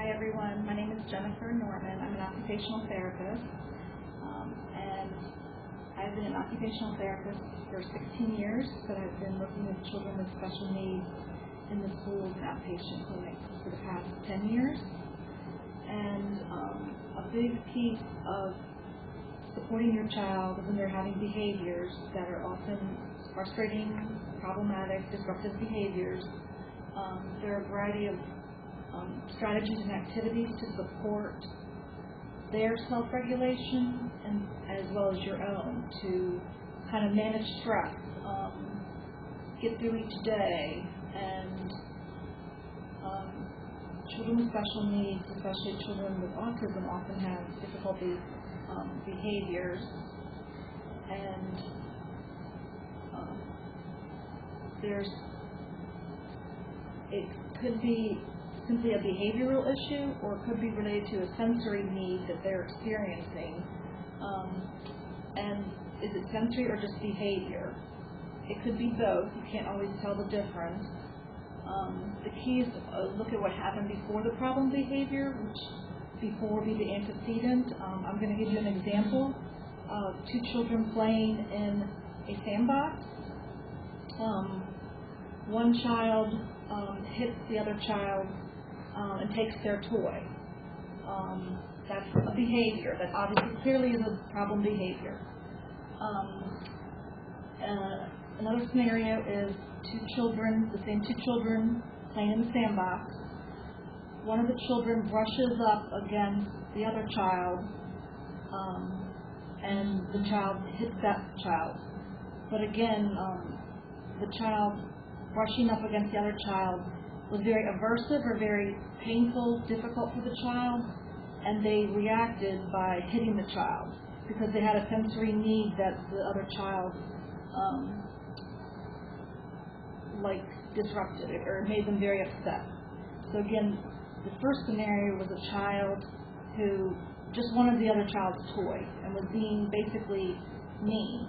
Hi everyone, my name is Jennifer Norman. I'm an occupational therapist, and I've been an occupational therapist for 16 years, but I've been working with children with special needs in the schools and outpatient clinics for the past 10 years. And a big piece of supporting your child when they're having behaviors that are often frustrating, problematic, disruptive behaviors. There are a variety of strategies and activities to support their self-regulation and as well as your own to kind of manage stress, get through each day, and children with special needs, especially children with autism, often have difficulties behaviors, and it could be simply a behavioral issue, or it could be related to a sensory need that they're experiencing. And is it sensory or just behavior? It could be both. You can't always tell the difference. The key is to look at what happened before the problem behavior, which before would be the antecedent. I'm going to give you an example of two children playing in a sandbox. One child hits the other child and takes their toy. That's a behavior that obviously clearly is a problem behavior. Another scenario is the same two children playing in the sandbox. One of the children brushes up against the other child, and the child hits that child. But again, the child brushing up against the other child was very aversive or very painful, difficult for the child, and they reacted by hitting the child because they had a sensory need that the other child disrupted it or made them very upset. So again, the first scenario was a child who just wanted the other child's toy and was being basically mean,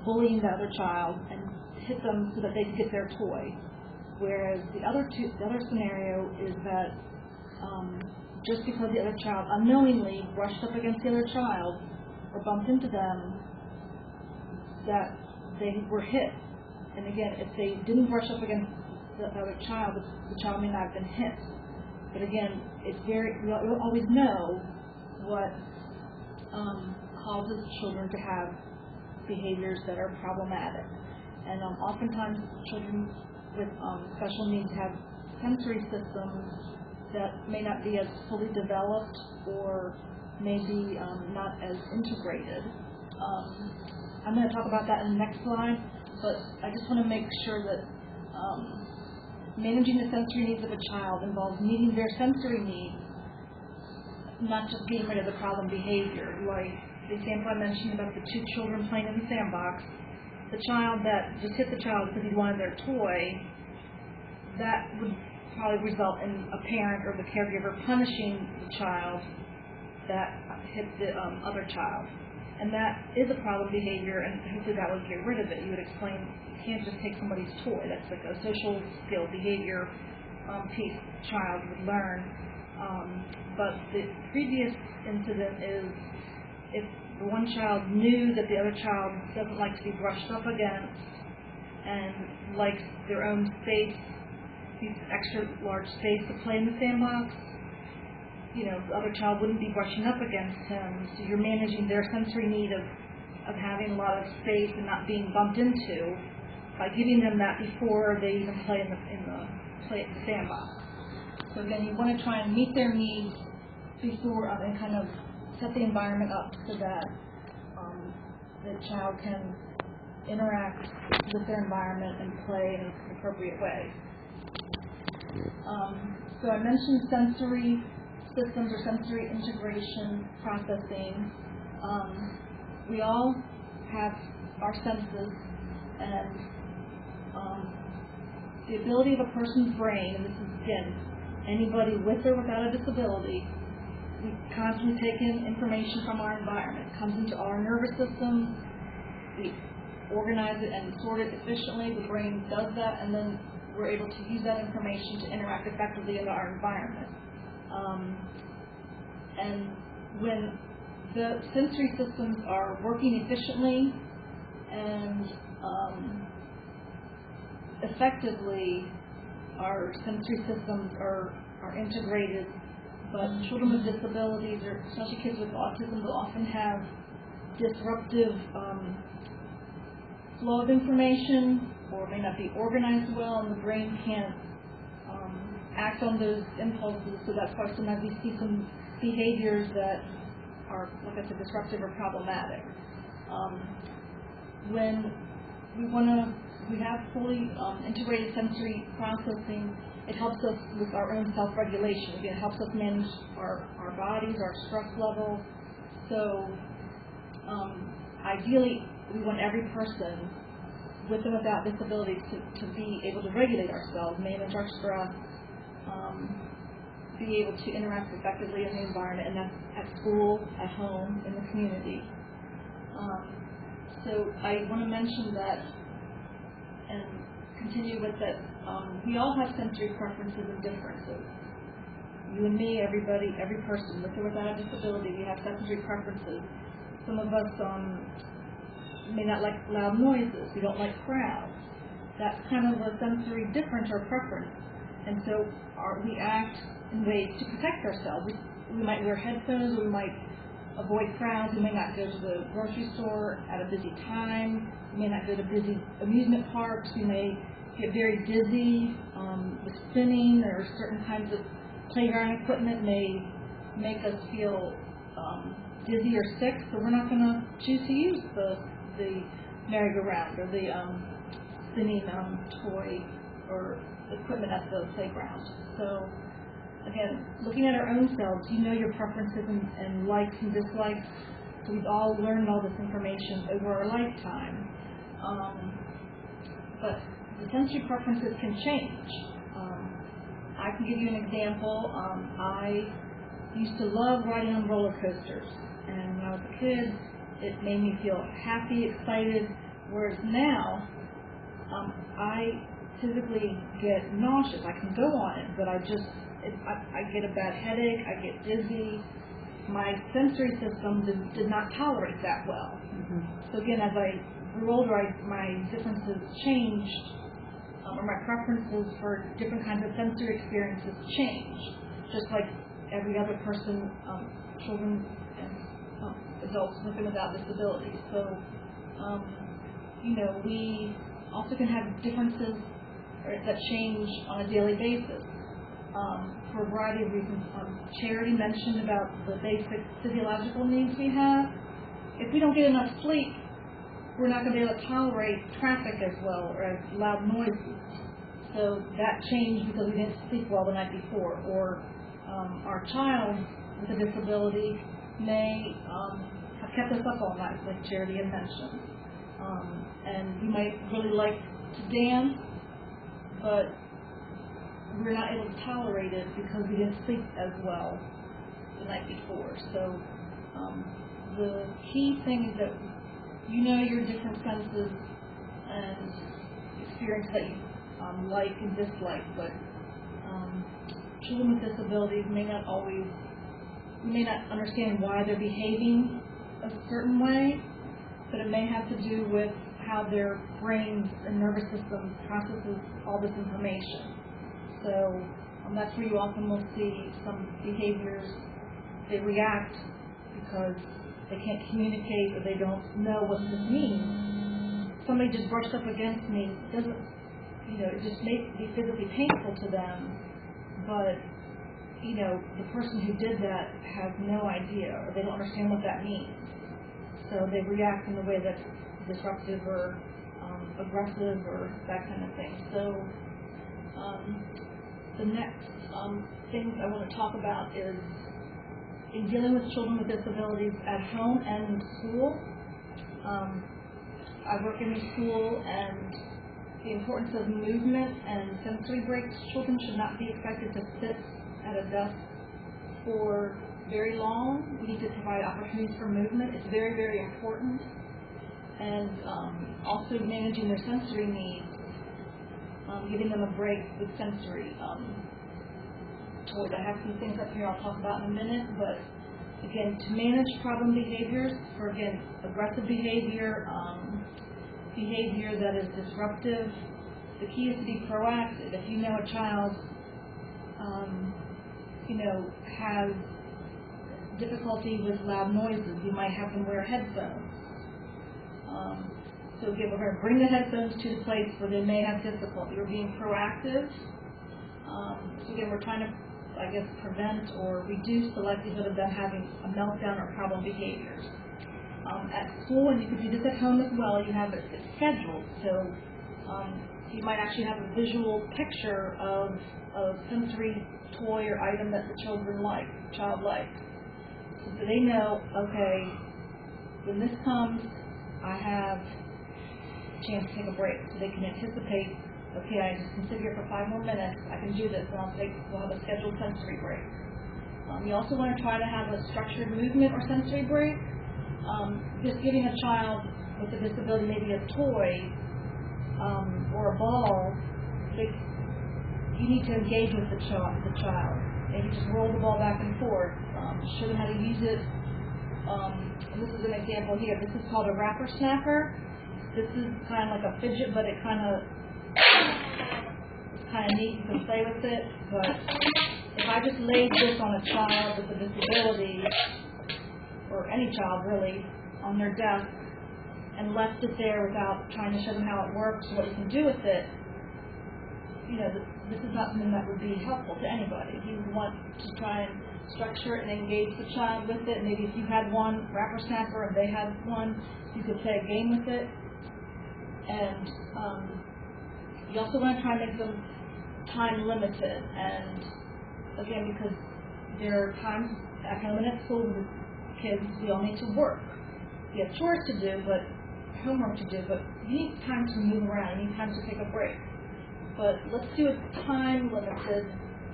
bullying the other child and hit them so that they could get their toy. Whereas the other scenario is that just because the other child unknowingly brushed up against the other child or bumped into them, that they were hit. And again, if they didn't brush up against the other child, the child may not have been hit. But again, we always know what causes children to have behaviors that are problematic. And oftentimes children with special needs have sensory systems that may not be as fully developed or maybe not as integrated. I'm going to talk about that in the next slide, but I just want to make sure that managing the sensory needs of a child involves meeting their sensory needs, not just getting rid of the problem behavior. Like the example I mentioned about the two children playing in the sandbox, the child that just hit the child because he wanted their toy, that would probably result in a parent or the caregiver punishing the child that hit the other child. And that is a problem behavior, and hopefully that would get rid of it. You would explain you can't just take somebody's toy. That's like a social skill behavior piece the child would learn. But the previous incident is if the one child knew that the other child doesn't like to be brushed up against and likes their own space, these extra large space to play in the sandbox, the other child wouldn't be brushing up against him, so you're managing their sensory need of having a lot of space and not being bumped into by giving them that before they even play in the sandbox. So again, you want to try and meet their needs before and kind of set the environment up so that the child can interact with their environment and play in an appropriate way. So I mentioned sensory systems or sensory integration processing. We all have our senses, and the ability of a person's brain, and this is again anybody with or without a disability, we constantly take in information from our environment. It comes into our nervous system, we organize it and sort it efficiently, the brain does that, and then we're able to use that information to interact effectively in our environment. And when the sensory systems are working efficiently and effectively, our sensory systems are integrated. But children with disabilities, or especially kids with autism, will often have disruptive flow of information, or may not be organized well, and the brain can't act on those impulses. So that's why sometimes we see some behaviors that are, like I said, disruptive or problematic. When we have fully integrated sensory processing, it helps us with our own self-regulation. Again, it helps us manage our bodies, our stress level. So ideally, we want every person, with and without disabilities, to be able to regulate ourselves, manage our stress, be able to interact effectively in the environment, and that's at school, at home, in the community. So I want to mention that and continue with that. We all have sensory preferences and differences. You and me, everybody, every person, with or without a disability, we have sensory preferences. Some of us may not like loud noises. We don't like crowds. That's kind of a sensory difference or preference. And so we act in ways to protect ourselves. We might wear headphones, or we might avoid crowds. We may not go to the grocery store at a busy time. We may not go to busy amusement parks. We may get very dizzy with spinning, or certain kinds of playground equipment may make us feel dizzy or sick, so we're not going to choose to use the merry-go-round or the spinning toy or equipment at the playground. So again, looking at our own selves, you know your preferences and likes and dislikes. So we've all learned all this information over our lifetime. But the sensory preferences can change. I can give you an example. I used to love riding on roller coasters, and when I was a kid, it made me feel happy, excited, whereas now, I physically get nauseous. I can go on it, but I get a bad headache, I get dizzy. My sensory system did not tolerate that well. Mm-hmm. So again, as I grew older, my differences changed, or my preferences for different kinds of sensory experiences changed, just like every other person, children and adults with and without disabilities. So, we also can have differences that change on a daily basis for a variety of reasons. Charity mentioned about the basic physiological needs we have. If we don't get enough sleep, we're not going to be able to tolerate traffic as well, or as loud noises. So that changed because we didn't sleep well the night before. Or our child with a disability may have kept us up all night, like Charity had mentioned. And we might really like to dance, but we're not able to tolerate it because we didn't sleep as well the night before. So the key thing is that you know your different senses and experiences that you like and dislike, but children with disabilities may not understand why they're behaving a certain way, but it may have to do with how their brains and nervous system processes all this information. So that's where you often will see some behaviors. They react because they can't communicate, or they don't know what this means. Somebody just brushed up against me. It just may be physically painful to them, but the person who did that has no idea, or they don't understand what that means. So they react in a way that's disruptive or aggressive or that kind of thing. So the next thing I want to talk about is in dealing with children with disabilities at home and in school. I work in a school, and the importance of movement and sensory breaks. Children should not be expected to sit at a desk for very long. We need to provide opportunities for movement. It's very, very important. And also managing their sensory needs, giving them a break with sensory toys. I have some things up here I'll talk about in a minute, but again, to manage problem behaviors, for again, aggressive behavior, behavior that is disruptive, the key is to be proactive. If you know a child, has difficulty with loud noises, you might have them wear headphones. So again, we're going to bring the headphones to the place where they may have difficulty. We're being proactive. So again, we're trying to, prevent or reduce the likelihood of them having a meltdown or problem behaviors. At school, and you can do this at home as well, you have it scheduled. So you might actually have a visual picture of a sensory toy or item that the child likes. So they know, okay, when this comes, I have a chance to take a break. So they can anticipate, okay, I just can sit here for 5 more minutes, I can do this, and we'll have a scheduled sensory break. You also want to try to have a structured movement or sensory break. Just giving a child with a disability maybe a toy or a ball, you need to engage with the child. Maybe just roll the ball back and forth, show them how to use it. And this is an example here. This is called a wrapper snapper. This is kind of like a fidget, but it's kind of neat. You can play with it. But if I just laid this on a child with a disability, or any child really, on their desk, and left it there without trying to show them how it works, what you can do with it, this is not something that would be helpful to anybody. You want to try and structure it and engage the child with it. Maybe if you had one wrapper snapper and they had one, you could play a game with it. And you also want to try and make them time limited. And again, because there are times at home and at school with kids, we all need to work. You have chores to do, but homework to do, but you need time to move around. You need time to take a break. But let's do it time limited.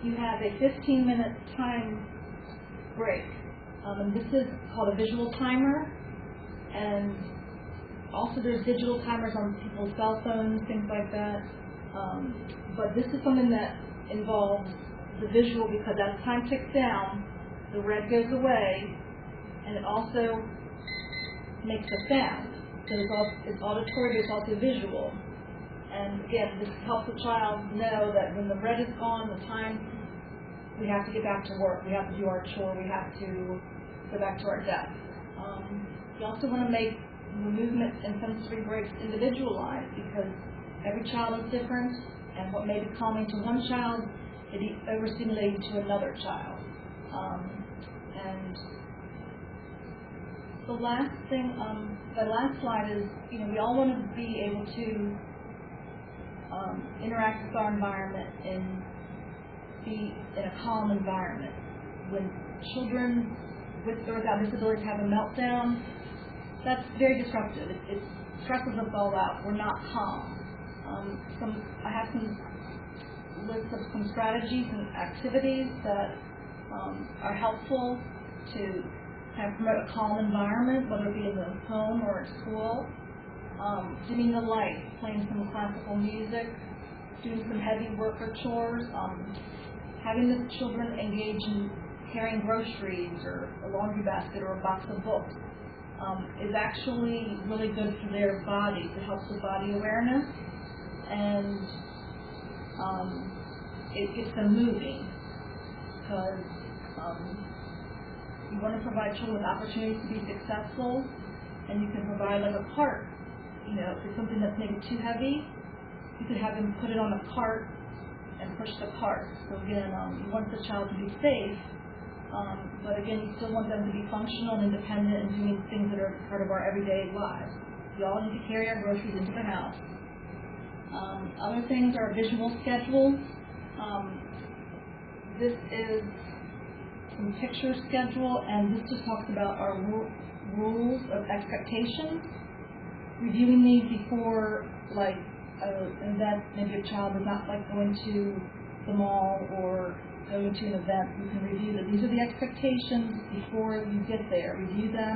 You have a 15-minute time break. And this is called a visual timer. And also there's digital timers on people's cell phones, things like that. But this is something that involves the visual, because as time ticks down, the red goes away, and it also makes a sound. So it's auditory, but it's also visual. And again, this helps the child know that when the red is gone, the time, we have to get back to work, we have to do our chore, we have to go back to our desk. You also want to make movement and sensory breaks individualized, because every child is different, and what may be calming to one child may be overstimulating to another child. And the last thing, the last slide is, we all want to be able to interact with our environment and be in a calm environment. When children with or without disabilities have a meltdown, that's very disruptive. It stresses us all out. We're not calm. I have some lists of some strategies and activities that are helpful to kind of promote a calm environment, whether it be in the home or at school. Dimming the lights, playing some classical music, doing some heavy work or chores, having the children engage in carrying groceries or a laundry basket or a box of books is actually really good for their bodies. It helps with body awareness, and it gets them moving, because you want to provide children with opportunities to be successful, and you can provide like a cart. If it's something that's maybe too heavy, you could have them put it on a cart and push the cart. So again, you want the child to be safe, but again, you still want them to be functional and independent and doing things that are part of our everyday lives. We all need to carry our groceries into the house. Other things are visual schedules. This is some picture schedule, and this just talks about our rules of expectations. Reviewing these before, like, an event. Maybe a child is not like going to the mall or going to an event. You can review that these are the expectations before you get there. Review them.